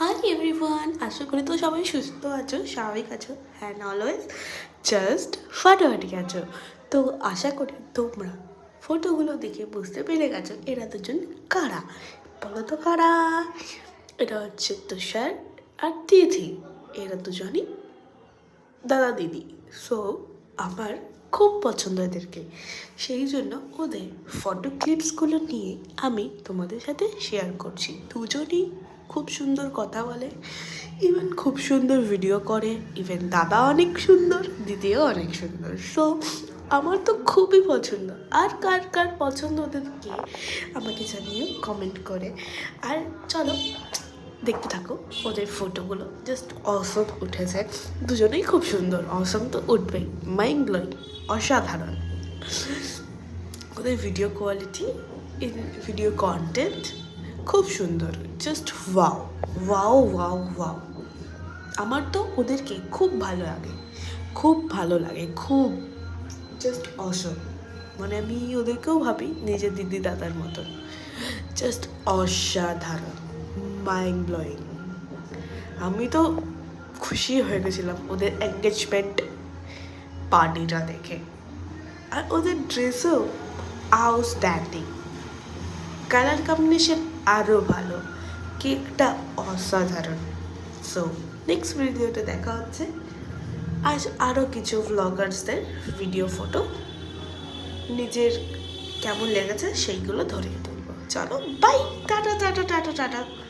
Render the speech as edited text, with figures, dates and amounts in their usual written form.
Hi everyone, আশা করি তো সবাই সুস্থ আছো, স্বাভাবিক আছো অ্যান্ড অলওয়েজ জাস্ট ফাটাফাটি আছো। তো আশা করি তোমরা ফটোগুলো দেখে বুঝতে পেরে গেছো এরা দুজন কারা। বলো তো কারা? এটা হচ্ছে তুষার আর তিথি। এরা দুজনই দাদা দিদি। সো আমার খুব পছন্দ এদেরকে, সেই জন্য ওদের ফটো ক্লিপসগুলো নিয়ে আমি তোমাদের সাথে শেয়ার করছি। দুজনই খুব সুন্দর কথা বলে, ইভেন খুব সুন্দর ভিডিও করে, ইভেন দাদা অনেক সুন্দর, দিদিও অনেক সুন্দর। সো আমার তো খুবই পছন্দ। আর কার কার পছন্দ ওদেরকে আমাকে জানিও কমেন্ট করে। আর চলো দেখতে থাকো ওদের ফটোগুলো, জাস্ট অসম উঠেছে। দুজনেই খুব সুন্দর, অসম তো উঠবেই, মাইন্ড ব্লোয়িং, অসাধারণ। ওদের ভিডিও কোয়ালিটি, ভিডিও কন্টেন্ট খুব সুন্দর, just wow wow wow wow. আমার তো ওদেরকে খুব ভালো লাগে, খুব ভালো লাগে, খুব জাস্ট অসম। মানে আমি ওদেরকেও ভাবি নিজের দিদি দাদার মতন, জাস্ট অসাধারণ, মাইন্ড ব্লোয়িং। আমি তো খুশি হয়ে গেছিলাম ওদের এঙ্গেজমেন্ট পার্টিটা দেখে। আর ওদের ড্রেসও আউটস্ট্যান্ডিং, কালার কম্বিনেশন আরও ভালো, কেকটা অসাধারণ। সো নেক্সট ভিডিওতে দেখা হচ্ছে। আজ আরও কিছু ভ্লগার্সদের ভিডিও ফটো নিজের কেমন লেগেছে সেইগুলো ধরিয়ে তুলবো। চলো bye, tata tata tata tata.